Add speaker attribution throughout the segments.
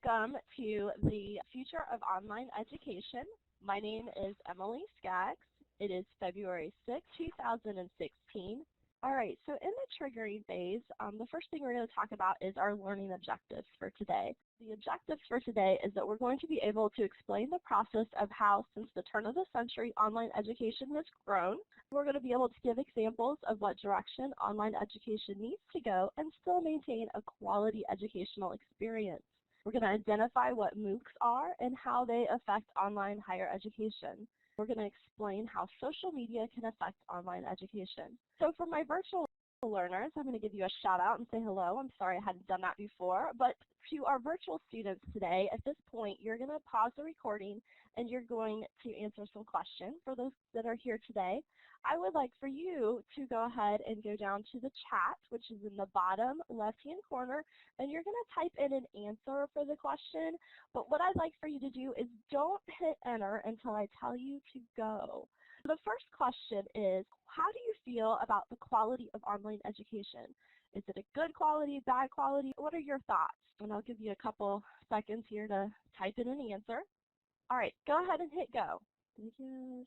Speaker 1: Welcome to the Future of Online Education. My name is Emily Skaggs. It is February 6, 2016. All right, so in the triggering phase, the first thing we're going to talk about is our learning objectives for today. The objectives for today is that we're going to be able to explain the process of how, since the turn of the century, online education has grown. We're going to be able to give examples of what direction online education needs to go and still maintain a quality educational experience. We're going to identify what MOOCs are and how they affect online higher education. We're going to explain how social media can affect online education. So for my virtual learners, I'm going to give you a shout out and say hello. I'm sorry I hadn't done that before, but to our virtual students today, at this point, you're going to pause the recording and you're going to answer some questions. For those that are here today, I would like for you to go ahead and go down to the chat, which is in the bottom left-hand corner, and you're going to type in an answer for the question. But what I'd like for you to do is don't hit enter until I tell you to go. The first question is, how do you feel about the quality of online education? Is it a good quality, bad quality? What are your thoughts? And I'll give you a couple seconds here to type in an answer. All right, go ahead and hit go. Because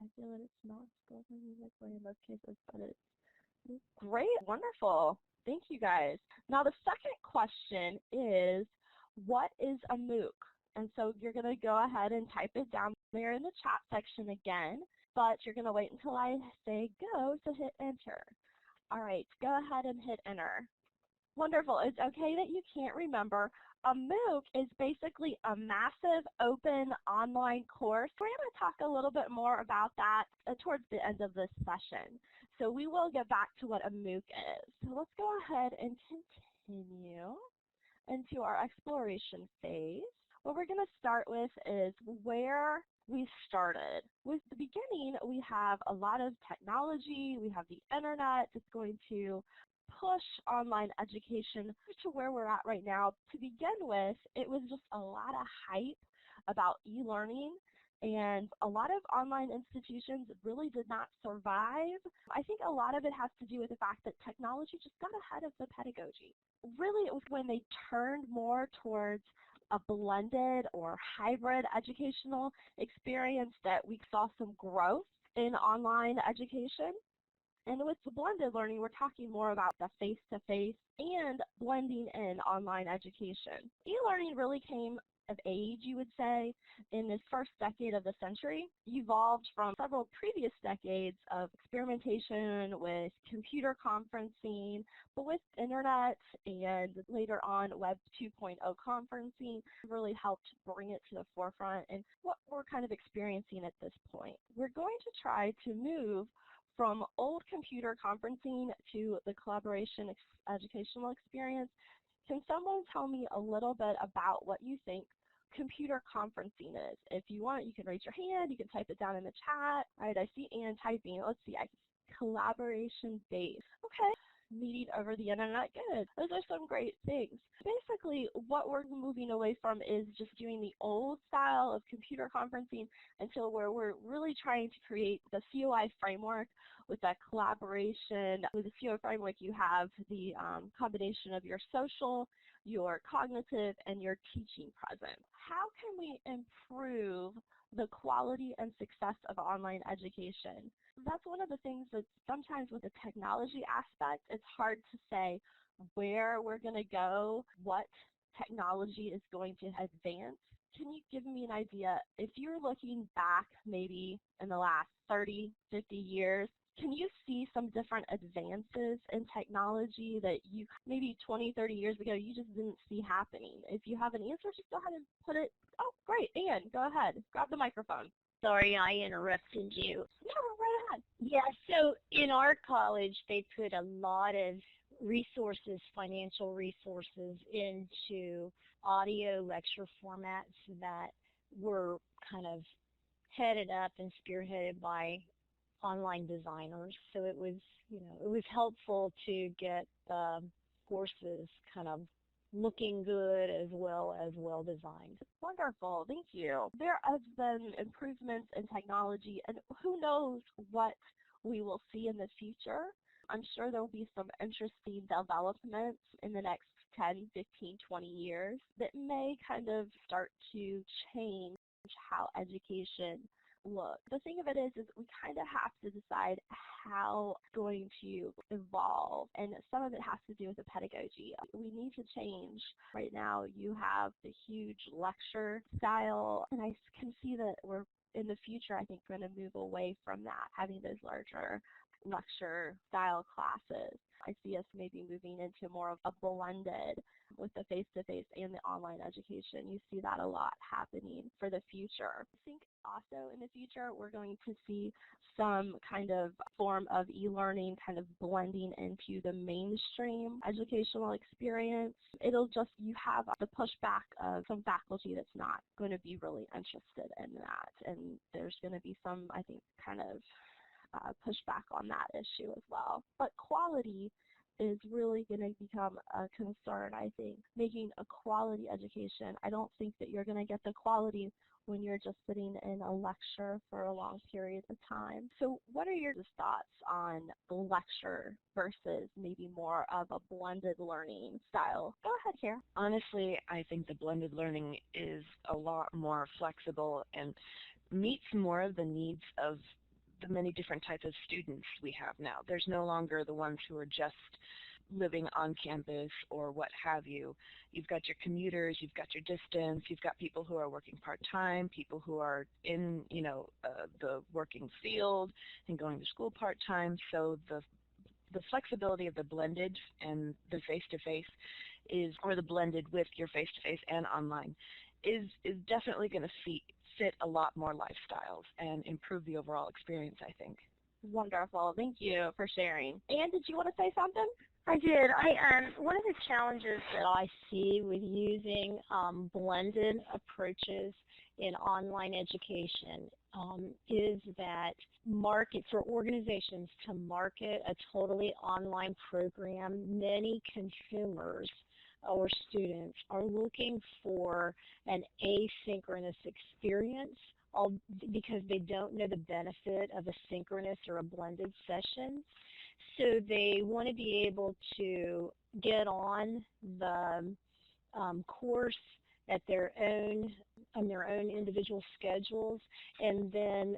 Speaker 1: I feel that it's not spoken musically in most cases, but it's great, wonderful. Thank you guys. Now the second question is, what is a MOOC? And so you're going to go ahead and type it down there in the chat section again, but you're going to wait until I say go to hit enter. All right, go ahead and hit enter. Wonderful. It's okay that you can't remember. A MOOC is basically a massive open online course. We're going to talk a little bit more about that towards the end of this session. So we will get back to what a MOOC is. So let's go ahead and continue into our exploration phase. What we're going to start with is where we started. With the beginning, we have a lot of technology. We have the internet. It's going to push online education to where we're at right now. To begin with, it was just a lot of hype about e-learning, and a lot of online institutions really did not survive. I think a lot of it has to do with the fact that technology just got ahead of the pedagogy. Really, it was when they turned more towards a blended or hybrid educational experience that we saw some growth in online education. And with the blended learning, we're talking more about the face-to-face and blending in online education. E-learning really came of age, you would say, in this first decade of the century, evolved from several previous decades of experimentation with computer conferencing, but with internet and later on Web 2.0 conferencing really helped bring it to the forefront and what we're kind of experiencing at this point. We're going to try to move from old computer conferencing to the collaboration educational experience. Can someone tell me a little bit about what you think computer conferencing is? If you want, you can raise your hand, you can type it down in the chat. All right, I see Ann typing. Let's see, collaboration based. Okay. Meeting over the internet, good. Those are some great things. Basically, what we're moving away from is just doing the old style of computer conferencing until where we're really trying to create the COI framework with that collaboration. With the COI framework, you have the combination of your social, your cognitive, and your teaching present. How can we improve the quality and success of online education? That's one of the things that sometimes with the technology aspect, it's hard to say where we're going to go, what technology is going to advance. Can you give me an idea, if you're looking back maybe in the last 30, 50 years, can you see some different advances in technology that you maybe 20, 30 years ago you just didn't see happening? If you have an answer, just go ahead and put it. Oh, great. Ann, go ahead. Grab the microphone.
Speaker 2: Sorry, I interrupted you.
Speaker 1: No, right ahead.
Speaker 2: Yeah, so in our college, they put a lot of resources, financial resources, into audio lecture formats that were kind of headed up and spearheaded by online designers. So it was, it was helpful to get the courses kind of looking good as well as well designed.
Speaker 1: Wonderful, thank you. There have been improvements in technology, and who knows what we will see in the future. I'm sure there will be some interesting developments in the next 10, 15, 20 years that may kind of start to change how education looks. The thing of it is we kind of have to decide how it's going to evolve, and some of it has to do with the pedagogy. We need to change. Right now you have the huge lecture style, and I can see that we're in the future, I think, going to move away from that, having those larger lecture style classes. I see us maybe moving into more of a blended with the face-to-face and the online education. You see that a lot happening for the future. I think also in the future we're going to see some kind of form of e-learning kind of blending into the mainstream educational experience. It'll just, you have the pushback of some faculty that's not going to be really interested in that, and there's going to be some, I think, kind of pushback on that issue as well. But quality is really going to become a concern, I think. Making a quality education, I don't think that you're going to get the quality when you're just sitting in a lecture for a long period of time. So what are your thoughts on the lecture versus maybe more of a blended learning style? Go ahead, Kara.
Speaker 3: Honestly, I think the blended learning is a lot more flexible and meets more of the needs of the many different types of students we have now. There's no longer the ones who are just living on campus or what have you. You've got your commuters, you've got your distance, you've got people who are working part-time, people who are in, the working field and going to school part-time. So the flexibility of the blended and the face-to-face is, or the blended with your face-to-face and online, is definitely going to fit a lot more lifestyles and improve the overall experience, I think.
Speaker 1: Wonderful. Thank you for sharing. Anne, did you want to say something?
Speaker 2: I did. One of the challenges that I see with using blended approaches in online education is that for organizations to market a totally online program, many consumers or students are looking for an asynchronous experience because they don't know the benefit of a synchronous or a blended session. So they want to be able to get on the course at their own individual schedules, and then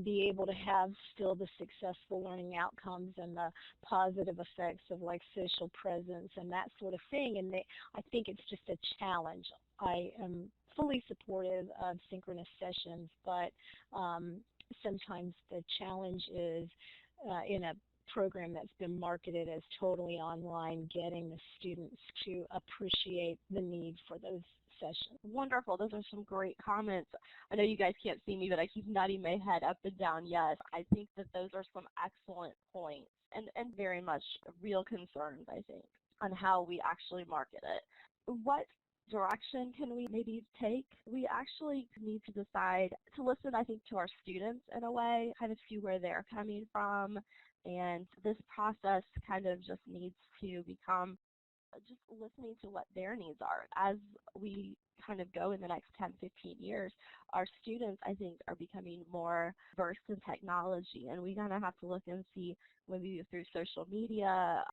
Speaker 2: be able to have still the successful learning outcomes and the positive effects of like social presence and that sort of thing. And I think it's just a challenge. I am fully supportive of synchronous sessions, but sometimes the challenge is in a program that's been marketed as totally online, getting the students to appreciate the need for those sessions.
Speaker 1: Wonderful. Those are some great comments. I know you guys can't see me, but I keep nodding my head up and down yes. I think that those are some excellent points and very much real concerns, I think, on how we actually market it. What direction can we maybe take? We actually need to decide to listen, I think, to our students in a way, kind of see where they're coming from, and this process kind of just needs to become just listening to what their needs are. As we kind of go in the next 10, 15 years, our students, I think, are becoming more versed in technology, and we're going to have to look and see maybe through social media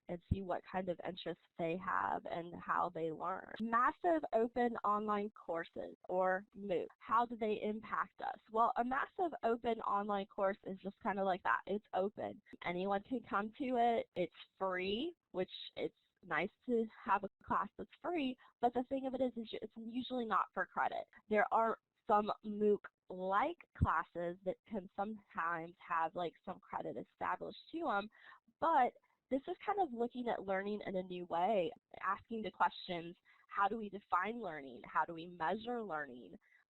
Speaker 1: and see what kind of interests they have and how they learn. Massive open online courses, or MOOC, how do they impact us? Well, a massive open online course is just kind of like that. It's open. Anyone can come to it. It's free, which it's nice to have a class that's free, but the thing of it is it's usually not for credit. There are some MOOC-like classes that can sometimes have like some credit established to them, but this is kind of looking at learning in a new way, asking the questions, how do we define learning? How do we measure learning?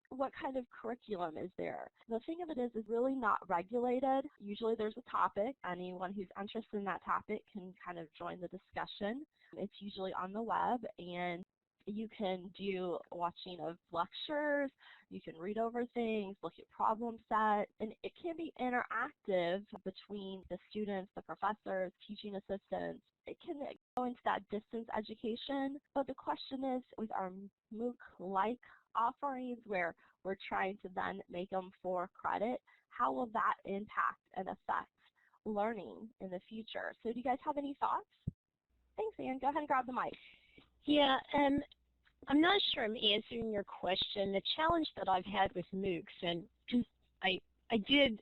Speaker 1: What kind of curriculum is there? The thing of it is really not regulated. Usually there's a topic. Anyone who's interested in that topic can kind of join the discussion. It's usually on the web, and you can do watching of lectures, you can read over things, look at problem sets, and it can be interactive between the students, the professors, teaching assistants. It can go into that distance education, but the question is, with our MOOC-like offerings where we're trying to then make them for credit, how will that impact and affect learning in the future? So do you guys have any thoughts? Thanks, Anne. Go ahead and grab the mic.
Speaker 2: Yeah, and I'm not sure I'm answering your question. The challenge that I've had with MOOCs, and I I did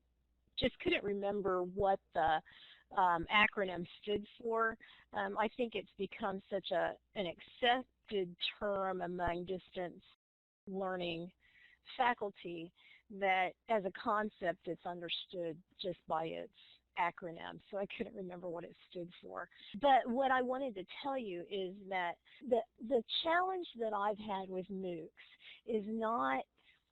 Speaker 2: just couldn't remember what the acronym stood for. I think it's become such an accepted term among distance learning faculty that as a concept it's understood just by its acronym, so I couldn't remember what it stood for. But what I wanted to tell you is that the challenge that I've had with MOOCs is not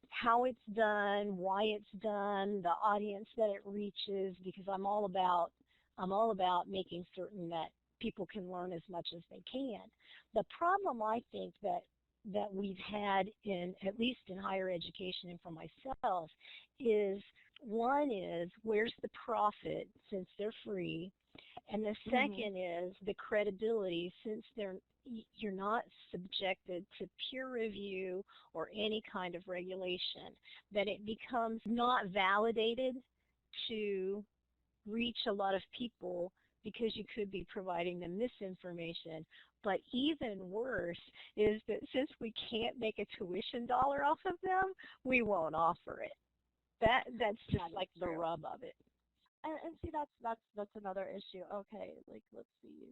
Speaker 2: how it's done, why it's done, the audience that it reaches, because I'm all about making certain that people can learn as much as they can. The problem I think that we've had in at least in higher education and for myself is one is where's the profit since they're free, and the second is the credibility since you're not subjected to peer review or any kind of regulation, that it becomes not validated to reach a lot of people because you could be providing them misinformation. But even worse is that since we can't make a tuition dollar off of them, we won't offer it. That's just like the rub of it.
Speaker 1: And see, that's another issue. Okay, like let's see.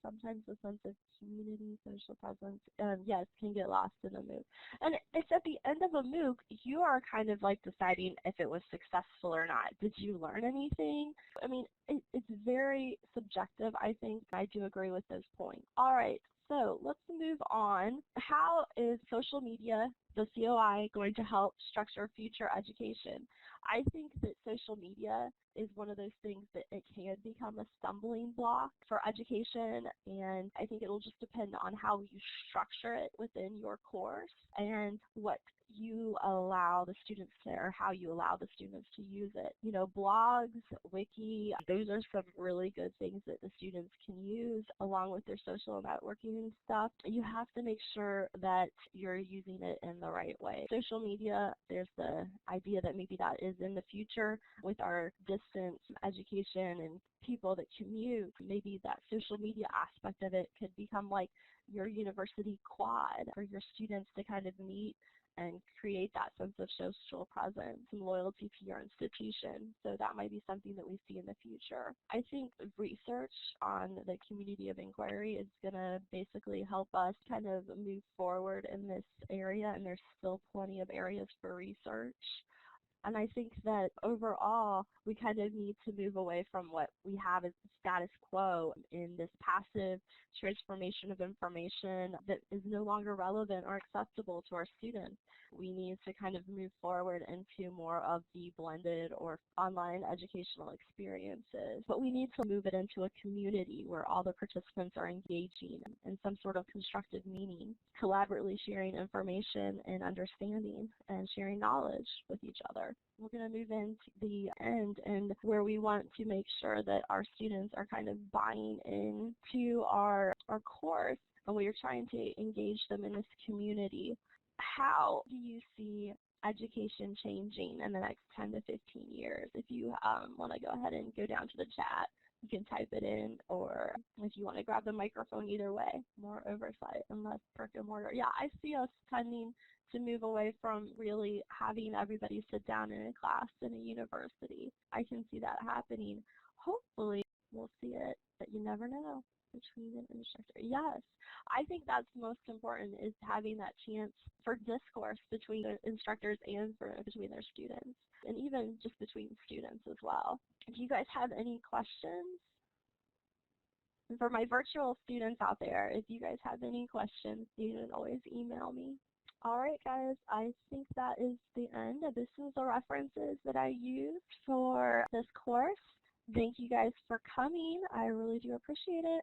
Speaker 1: Sometimes the sense of community, social presence, yes, can get lost in a MOOC. And it's at the end of a MOOC, you are kind of like deciding if it was successful or not. Did you learn anything? I mean, it's very subjective, I think. I do agree with those points. All right, so let's move on. How is social media, the COI, going to help structure future education? I think that social media is one of those things that it can become a stumbling block for education, and I think it'll just depend on how you structure it within your course and what you allow the students to, or how you allow the students to use it. You know, blogs, wiki, those are some really good things that the students can use along with their social networking and stuff. You have to make sure that you're using it in the right way. Social media, there's the idea that maybe that is in the future with our distance education and people that commute. Maybe that social media aspect of it could become like your university quad for your students to kind of meet and create that sense of social presence and loyalty to your institution. So that might be something that we see in the future. I think research on the community of inquiry is going to basically help us kind of move forward in this area, and there's still plenty of areas for research. And I think that overall, we kind of need to move away from what we have as the status quo in this passive transformation of information that is no longer relevant or acceptable to our students. We need to kind of move forward into more of the blended or online educational experiences. But we need to move it into a community where all the participants are engaging in some sort of constructive meaning, collaboratively sharing information and understanding and sharing knowledge with each other. We're going to move into the end and where we want to make sure that our students are kind of buying into our course, and we are trying to engage them in this community. How do you see education changing in the next 10 to 15 years? If you want to go ahead and go down to the chat, you can type it in, or if you want to grab the microphone, either way, more oversight and less brick and mortar. Yeah, I see us tending to move away from really having everybody sit down in a class in a university. I can see that happening. Hopefully, we'll see it, but you never know between an instructor. Yes, I think that's most important, is having that chance for discourse between the instructors and between their students, and even just between students as well. Do you guys have any questions? And for my virtual students out there, if you guys have any questions, you can always email me. All right, guys, I think that is the end. This is the references that I used for this course. Thank you guys for coming. I really do appreciate it.